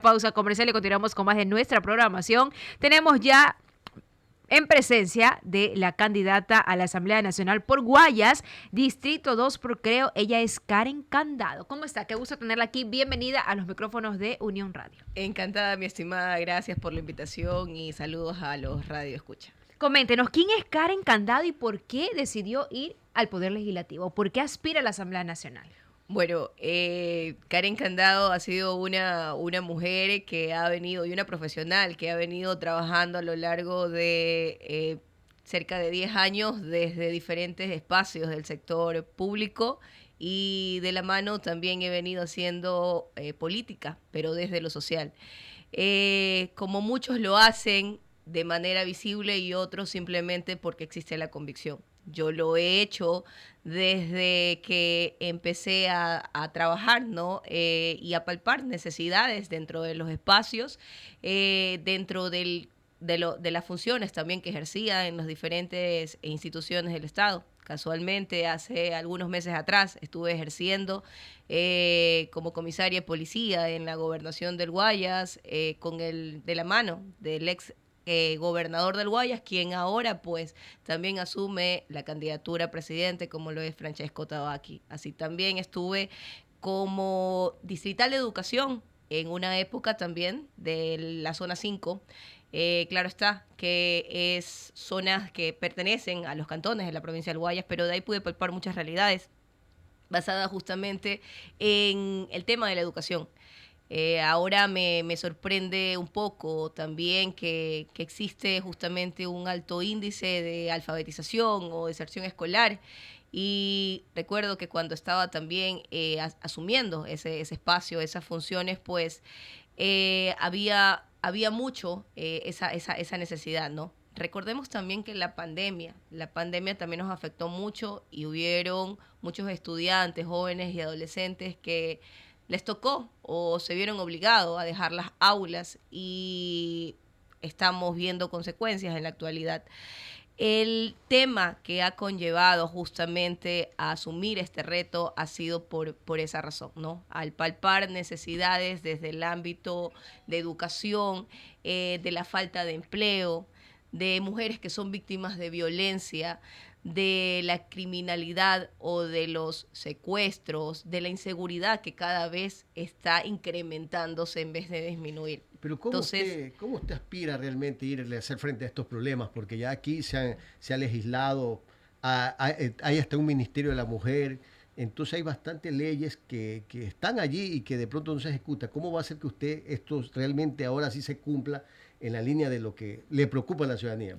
Pausa comercial y continuamos con más de nuestra programación. Tenemos ya en presencia de la candidata a la Asamblea Nacional por Guayas, Distrito 2 por Creo. Ella es Karen Candado. ¿Cómo está? Qué gusto tenerla aquí. Bienvenida a los micrófonos de Unión Radio. Encantada, mi estimada. Gracias por la invitación y saludos a los Radio Escucha. Coméntenos, ¿quién es Karen Candado y por qué decidió ir al Poder Legislativo? ¿Por qué aspira a la Asamblea Nacional? Bueno, Karen Candado ha sido una mujer que ha venido, y una profesional que ha venido trabajando a lo largo de cerca de 10 años desde diferentes espacios del sector público, y de la mano también he venido haciendo política, pero desde lo social. Como muchos lo hacen de manera visible y otros simplemente porque existe la convicción. Yo lo he hecho desde que empecé a trabajar, ¿no? Y a palpar necesidades dentro de los espacios, dentro de las funciones también que ejercía en las diferentes instituciones del Estado. Casualmente, hace algunos meses atrás estuve ejerciendo como comisaria de policía en la gobernación del Guayas, de la mano del ex gobernador del Guayas, quien ahora pues también asume la candidatura a presidente, como lo es Francesco Tabaqui. Así también estuve como distrital de educación en una época también de la zona 5. Claro está que es zonas que pertenecen a los cantones de la provincia del Guayas, pero de ahí pude palpar muchas realidades basadas justamente en el tema de la educación. Ahora me sorprende un poco también que existe justamente un alto índice de alfabetización o deserción escolar. Y recuerdo que cuando estaba también asumiendo ese espacio, esas funciones, pues había mucho esa necesidad, ¿no? Recordemos también que la pandemia también nos afectó mucho y hubieron muchos estudiantes, jóvenes y adolescentes que les tocó o se vieron obligados a dejar las aulas, y estamos viendo consecuencias en la actualidad. El tema que ha conllevado justamente a asumir este reto ha sido por esa razón, ¿no? Al palpar necesidades desde el ámbito de educación, de la falta de empleo, de mujeres que son víctimas de violencia, de la criminalidad o de los secuestros, de la inseguridad que cada vez está incrementándose en vez de disminuir. Pero ¿cómo usted aspira realmente a ir a hacer frente a estos problemas? Porque ya aquí se ha legislado, hay hasta un Ministerio de la Mujer, entonces hay bastantes leyes que están allí y que de pronto no se ejecutan. ¿Cómo va a hacer que usted esto realmente ahora sí se cumpla en la línea de lo que le preocupa a la ciudadanía?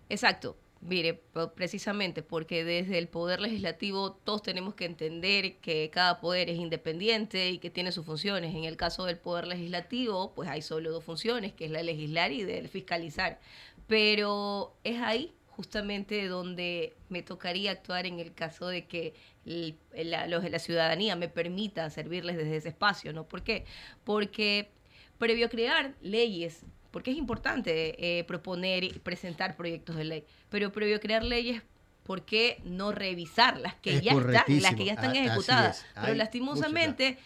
Exacto. Mire, precisamente porque desde el Poder Legislativo todos tenemos que entender que cada poder es independiente y que tiene sus funciones. En el caso del Poder Legislativo, pues hay solo dos funciones, que es la de legislar y de fiscalizar. Pero es ahí justamente donde me tocaría actuar en el caso de que la ciudadanía me permita servirles desde ese espacio, ¿no? ¿Por qué? Porque previo a crear leyes, porque es importante proponer y presentar proyectos de ley, pero previo a crear leyes, ¿por qué no revisar las que ya están ejecutadas? Pero lastimosamente,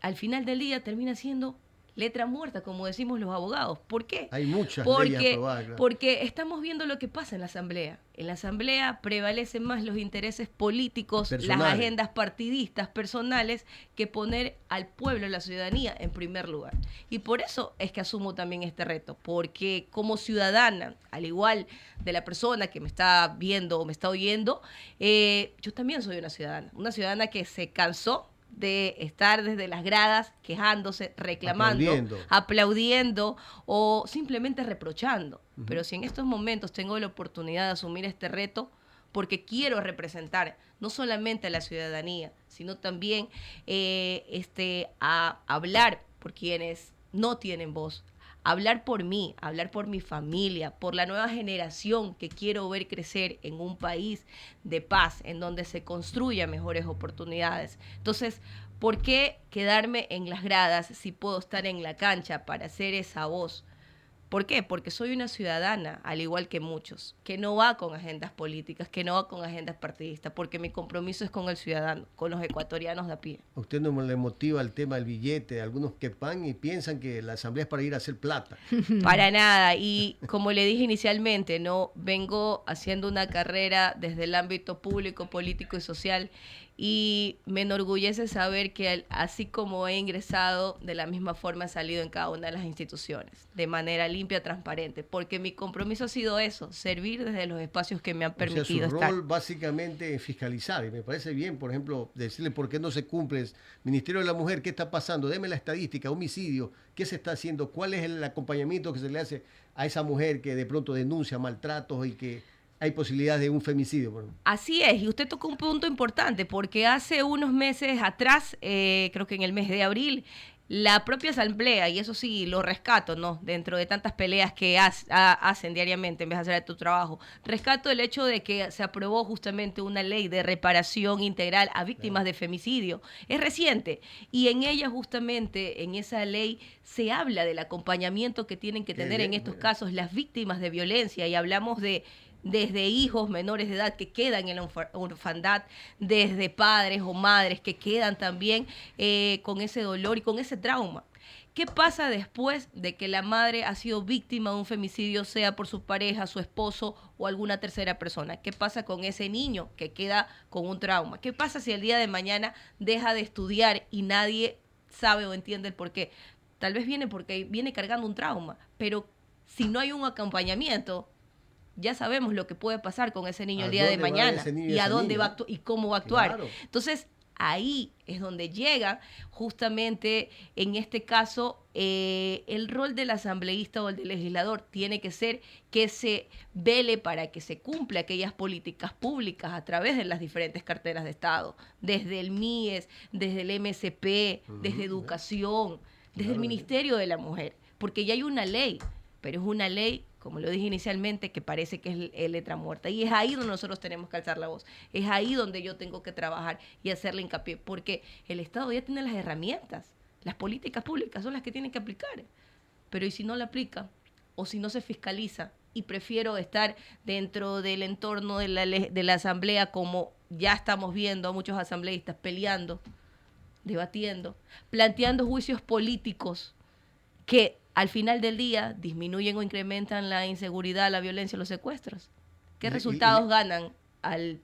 al final del día termina siendo letra muerta, como decimos los abogados. ¿Por qué? Hay muchas leyes aprobadas, claro. Porque estamos viendo lo que pasa en la Asamblea. En la Asamblea prevalecen más los intereses políticos, las agendas partidistas, personales, que poner al pueblo, a la ciudadanía, en primer lugar. Y por eso es que asumo también este reto, porque como ciudadana, al igual de la persona que me está viendo o me está oyendo, yo también soy una ciudadana que se cansó de estar desde las gradas quejándose, reclamando, aplaudiendo o simplemente reprochando. Pero si en estos momentos tengo la oportunidad de asumir este reto, porque quiero representar no solamente a la ciudadanía, sino también a hablar por quienes no tienen voz, hablar por mí, hablar por mi familia, por la nueva generación que quiero ver crecer en un país de paz, en donde se construyan mejores oportunidades. Entonces, ¿por qué quedarme en las gradas si puedo estar en la cancha para hacer esa voz? ¿Por qué? Porque soy una ciudadana, al igual que muchos, que no va con agendas políticas, que no va con agendas partidistas, porque mi compromiso es con el ciudadano, con los ecuatorianos de a pie. A usted no le motiva el tema del billete, algunos que van y piensan que la asamblea es para ir a hacer plata. Para nada. Y como le dije inicialmente, no vengo haciendo una carrera desde el ámbito público, político y social. Y me enorgullece saber que así como he ingresado, de la misma forma he salido en cada una de las instituciones, de manera limpia, transparente, porque mi compromiso ha sido eso, servir desde los espacios que me han permitido su estar. rol básicamente es fiscalizar, y me parece bien, por ejemplo, decirle por qué no se cumple. Ministerio de la Mujer, ¿qué está pasando? Deme la estadística, homicidio, ¿qué se está haciendo? ¿Cuál es el acompañamiento que se le hace a esa mujer que de pronto denuncia maltratos y que hay posibilidades de un femicidio? Bueno. Así es, y usted tocó un punto importante, porque hace unos meses atrás, creo que en el mes de abril, la propia asamblea, y eso sí, lo rescato, ¿no? Dentro de tantas peleas que hacen diariamente en vez de hacer tu trabajo, rescato el hecho de que se aprobó justamente una ley de reparación integral a víctimas de femicidio. Es reciente, y en ella justamente, en esa ley, se habla del acompañamiento que tienen que tener en estos casos las víctimas de violencia, y hablamos desde hijos menores de edad que quedan en la orfandad, desde padres o madres que quedan también con ese dolor y con ese trauma. ¿Qué pasa después de que la madre ha sido víctima de un femicidio, sea por su pareja, su esposo o alguna tercera persona? ¿Qué pasa con ese niño que queda con un trauma? ¿Qué pasa si el día de mañana deja de estudiar y nadie sabe o entiende el por qué? Tal vez viene porque viene cargando un trauma, pero si no hay un acompañamiento, ya sabemos lo que puede pasar con ese niño el día de mañana y a dónde va a actuar y cómo va a actuar. Claro. Entonces, ahí es donde llega justamente, en este caso, el rol del asambleísta o el del legislador tiene que ser que se vele para que se cumpla aquellas políticas públicas a través de las diferentes carteras de Estado, desde el MIES, desde el MSP, desde Educación, desde el Ministerio de la Mujer, porque ya hay una ley, pero es una ley, como lo dije inicialmente, que parece que es letra muerta. Y es ahí donde nosotros tenemos que alzar la voz. Es ahí donde yo tengo que trabajar y hacerle hincapié, porque el Estado ya tiene las herramientas. Las políticas públicas son las que tienen que aplicar. Pero ¿y si no la aplica? O si no se fiscaliza. Y prefiero estar dentro del entorno de la asamblea, como ya estamos viendo a muchos asambleístas peleando, debatiendo, planteando juicios políticos que al final del día disminuyen o incrementan la inseguridad, la violencia, los secuestros. ¿Qué resultados ganan al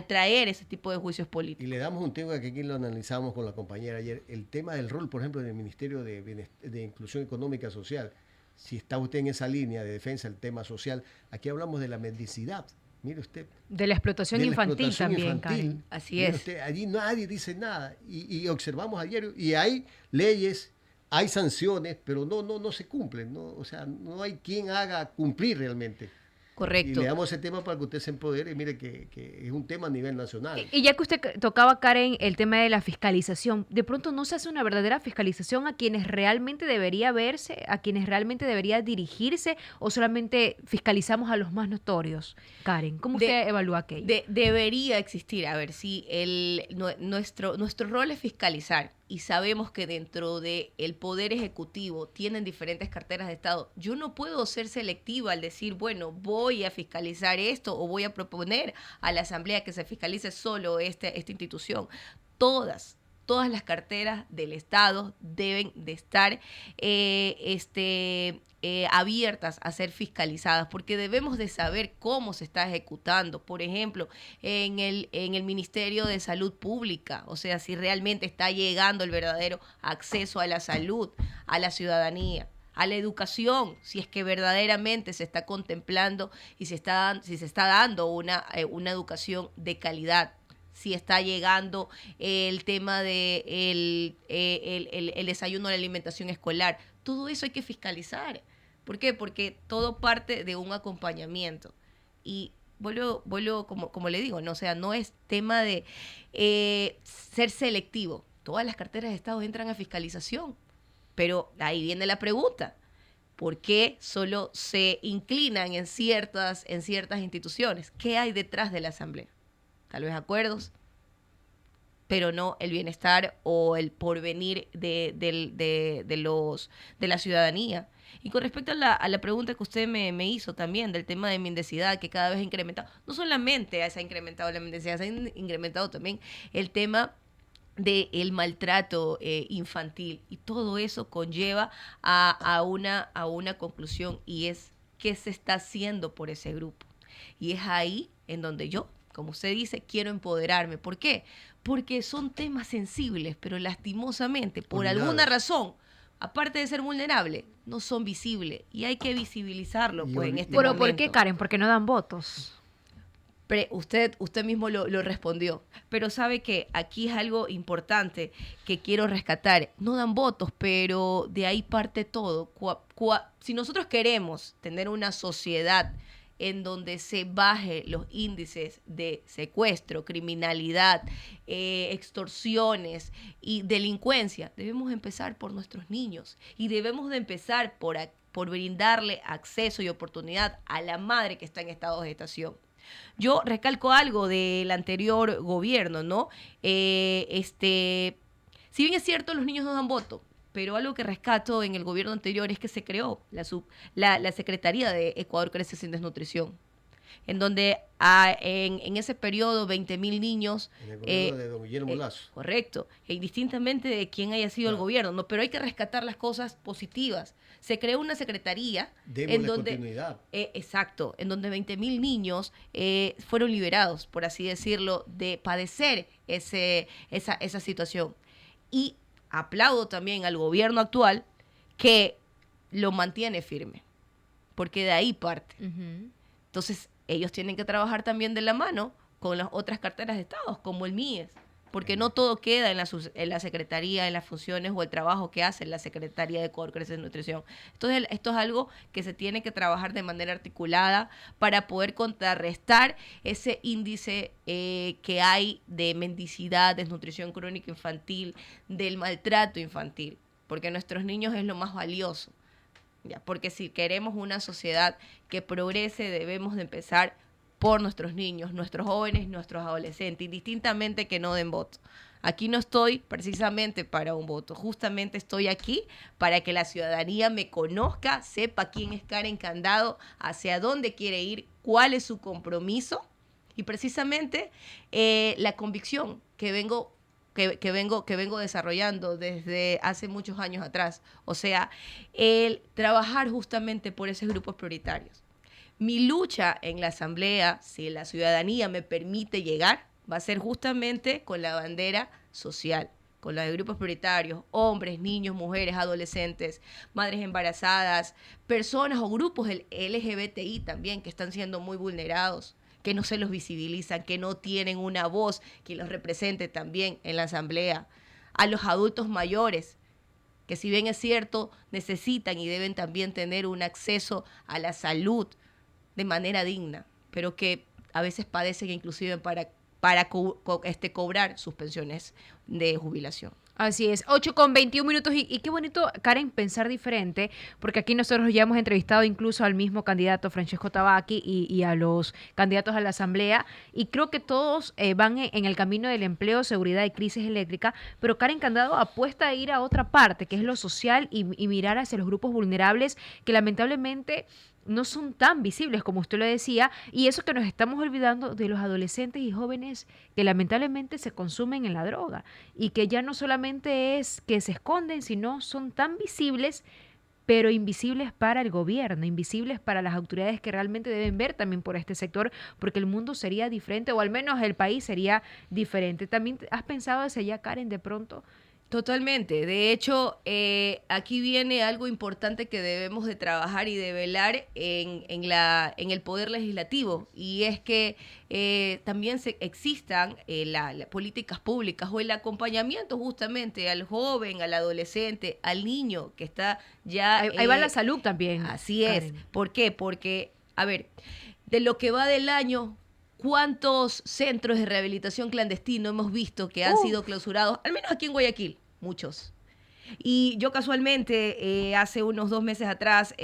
traer ese tipo de juicios políticos? Y le damos un tema que aquí lo analizamos con la compañera ayer, el tema del rol, por ejemplo, del Ministerio de Inclusión Económica Social. Si está usted en esa línea de defensa del tema social, aquí hablamos de la mendicidad. Mire usted. De la explotación infantil también, Karen. Así es. Usted, allí nadie dice nada. Y observamos ayer, y hay leyes, hay sanciones, pero no se cumplen, ¿no? O sea, no hay quien haga cumplir realmente. Correcto. Y le damos ese tema para que usted se empodere. Mire que es un tema a nivel nacional. Y ya que usted tocaba, Karen, el tema de la fiscalización, de pronto no se hace una verdadera fiscalización a quienes realmente debería verse, a quienes realmente debería dirigirse, o solamente fiscalizamos a los más notorios. Karen, ¿cómo usted evalúa aquello? Debería existir. A ver, si nuestro rol es fiscalizar, y sabemos que dentro del Poder Ejecutivo tienen diferentes carteras de Estado, yo no puedo ser selectiva al decir, bueno, voy a fiscalizar esto o voy a proponer a la Asamblea que se fiscalice solo esta institución. Todas las carteras del Estado deben de estar abiertas a ser fiscalizadas, porque debemos de saber cómo se está ejecutando. Por ejemplo, en el Ministerio de Salud Pública, o sea, si realmente está llegando el verdadero acceso a la salud, a la ciudadanía, a la educación, si es que verdaderamente se está contemplando y si se está dando una educación de calidad. Si está llegando el tema de el desayuno, la alimentación escolar. Todo eso hay que fiscalizar. ¿Por qué? Porque todo parte de un acompañamiento. Y vuelvo como le digo, ¿no? O sea, no es tema de ser selectivo. Todas las carteras de Estado entran a fiscalización. Pero ahí viene la pregunta. ¿Por qué solo se inclinan en ciertas instituciones? ¿Qué hay detrás de la Asamblea? Tal vez acuerdos, pero no el bienestar o el porvenir de la ciudadanía. Y con respecto a la pregunta que usted me hizo también del tema de mendicidad, que cada vez ha incrementado, no solamente se ha incrementado la mendicidad, se ha incrementado también el tema del maltrato infantil, y todo eso conlleva a una conclusión, y es qué se está haciendo por ese grupo. Y es ahí en donde yo, como usted dice, quiero empoderarme. ¿Por qué? Porque son temas sensibles, pero lastimosamente, por alguna razón, aparte de ser vulnerable, no son visibles, y hay que visibilizarlo pues, en este ¿Pero momento. por qué, Karen? Porque no dan votos. Usted mismo lo respondió, pero sabe que aquí es algo importante que quiero rescatar. No dan votos, pero de ahí parte todo. Si nosotros queremos tener una sociedad en donde se baje los índices de secuestro, criminalidad, extorsiones y delincuencia, debemos empezar por nuestros niños, y debemos de empezar por brindarle acceso y oportunidad a la madre que está en estado de gestación. Yo recalco algo del anterior gobierno, ¿no? Si bien es cierto, los niños no dan voto, pero algo que rescato en el gobierno anterior es que se creó la Secretaría de Ecuador Crece Sin Desnutrición, en donde en ese periodo 20.000 niños... En el gobierno de don Guillermo Lazo. Correcto, indistintamente de quién haya sido el gobierno, ¿no? Pero hay que rescatar las cosas positivas. Se creó una secretaría en donde... continuidad. Exacto, en donde 20.000 niños fueron liberados, por así decirlo, de padecer esa situación. Y aplaudo también al gobierno actual que lo mantiene firme, porque de ahí parte. Uh-huh. Entonces, ellos tienen que trabajar también de la mano con las otras carteras de Estado, como el MIES, porque no todo queda en la Secretaría, en las funciones o el trabajo que hace la Secretaría de Ecuador Crece Nutrición. Entonces, esto es algo que se tiene que trabajar de manera articulada para poder contrarrestar ese índice que hay de mendicidad, desnutrición crónica infantil, del maltrato infantil, porque nuestros niños es lo más valioso. Ya, porque si queremos una sociedad que progrese, debemos de empezar por nuestros niños, nuestros jóvenes, nuestros adolescentes, indistintamente que no den voto. Aquí no estoy precisamente para un voto, justamente estoy aquí para que la ciudadanía me conozca, sepa quién es Karen Candado, hacia dónde quiere ir, cuál es su compromiso, y precisamente la convicción que vengo desarrollando desde hace muchos años atrás. O sea, el trabajar justamente por esos grupos prioritarios. Mi lucha en la asamblea, si la ciudadanía me permite llegar, va a ser justamente con la bandera social, con los grupos prioritarios, hombres, niños, mujeres, adolescentes, madres embarazadas, personas o grupos LGBTI también que están siendo muy vulnerados, que no se los visibilizan, que no tienen una voz que los represente también en la asamblea. A los adultos mayores, que si bien es cierto, necesitan y deben también tener un acceso a la salud de manera digna, pero que a veces padecen inclusive para cobrar sus pensiones de jubilación. Así es, 8:21 y qué bonito, Karen, pensar diferente, porque aquí nosotros ya hemos entrevistado incluso al mismo candidato Francesco Tabaqui y a los candidatos a la asamblea, y creo que todos van en el camino del empleo, seguridad y crisis eléctrica, pero Karen Candado apuesta a ir a otra parte, que es lo social, y mirar hacia los grupos vulnerables que lamentablemente no son tan visibles como usted lo decía, y eso que nos estamos olvidando de los adolescentes y jóvenes que lamentablemente se consumen en la droga, y que ya no solamente es que se esconden, sino son tan visibles, pero invisibles para el gobierno, invisibles para las autoridades que realmente deben ver también por este sector, porque el mundo sería diferente, o al menos el país sería diferente. ¿También has pensado hacia allá, Karen, de pronto? Totalmente. De hecho, aquí viene algo importante que debemos de trabajar y de velar en el Poder Legislativo, y es que también existan las políticas públicas o el acompañamiento justamente al joven, al adolescente, al niño que está ya... Ahí va la salud también. Así es. ¿Por qué? Porque, a ver, de lo que va del año... ¿Cuántos centros de rehabilitación clandestino hemos visto que han sido clausurados? Al menos aquí en Guayaquil, muchos. Y yo casualmente, hace unos 2 meses atrás,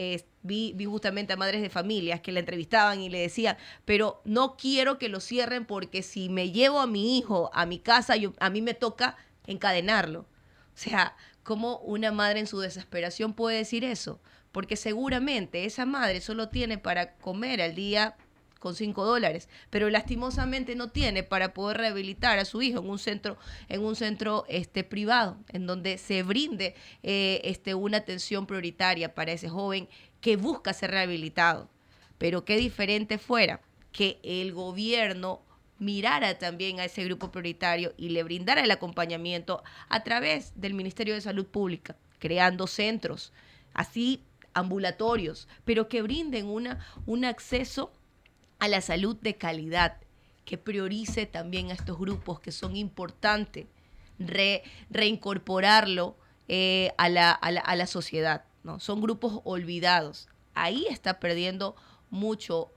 vi justamente a madres de familias que la entrevistaban y le decían, pero no quiero que lo cierren porque si me llevo a mi hijo a mi casa, a mí me toca encadenarlo. O sea, ¿cómo una madre en su desesperación puede decir eso? Porque seguramente esa madre solo tiene para comer al día con $5, pero lastimosamente no tiene para poder rehabilitar a su hijo en un centro privado, en donde se brinde una atención prioritaria para ese joven que busca ser rehabilitado. Pero qué diferente fuera que el gobierno mirara también a ese grupo prioritario y le brindara el acompañamiento a través del Ministerio de Salud Pública, creando centros, así ambulatorios, pero que brinden un acceso a la salud de calidad, que priorice también a estos grupos que son importantes, reincorporarlo a la sociedad, ¿no? Son grupos olvidados. Ahí está perdiendo mucho,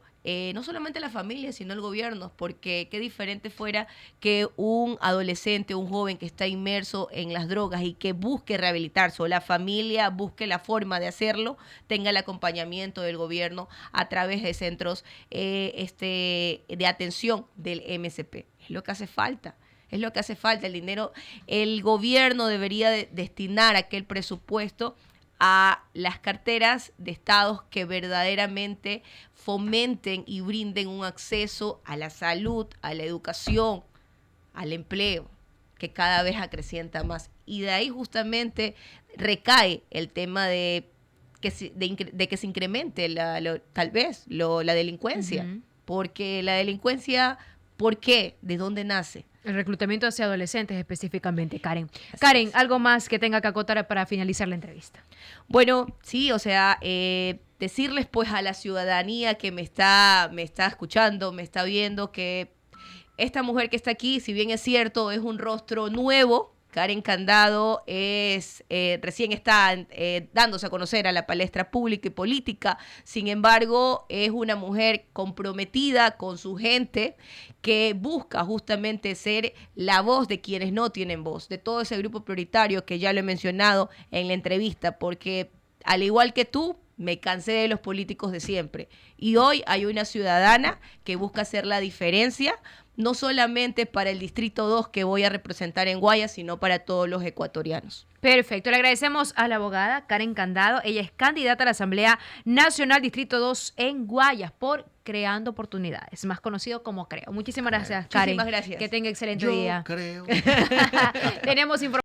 no solamente la familia, sino el gobierno, porque qué diferente fuera que un adolescente, un joven que está inmerso en las drogas y que busque rehabilitarse, o la familia busque la forma de hacerlo, tenga el acompañamiento del gobierno a través de centros de atención del MSP. Es lo que hace falta. Es lo que hace falta. El dinero, el gobierno debería destinar aquel presupuesto a las carteras de estados que verdaderamente fomenten y brinden un acceso a la salud, a la educación, al empleo, que cada vez acrecienta más. Y de ahí justamente recae el tema de que se incremente tal vez la delincuencia. Uh-huh. Porque la delincuencia, ¿por qué? ¿De dónde nace? El reclutamiento hacia adolescentes específicamente, Karen. Karen, ¿algo más que tenga que acotar para finalizar la entrevista? Bueno, sí, o sea, decirles pues a la ciudadanía que me está escuchando, me está viendo, que esta mujer que está aquí, si bien es cierto, es un rostro nuevo. Karen Candado recién está dándose a conocer a la palestra pública y política. Sin embargo, es una mujer comprometida con su gente que busca justamente ser la voz de quienes no tienen voz, de todo ese grupo prioritario que ya lo he mencionado en la entrevista, porque al igual que tú, me cansé de los políticos de siempre. Y hoy hay una ciudadana que busca hacer la diferencia, no solamente para el Distrito 2 que voy a representar en Guayas, sino para todos los ecuatorianos. Perfecto. Le agradecemos a la abogada Karen Candado. Ella es candidata a la Asamblea Nacional Distrito 2 en Guayas por Creando Oportunidades, más conocido como Creo. Muchísimas gracias, Karen. Muchísimas gracias. Que tenga excelente día. Creo. Tenemos información.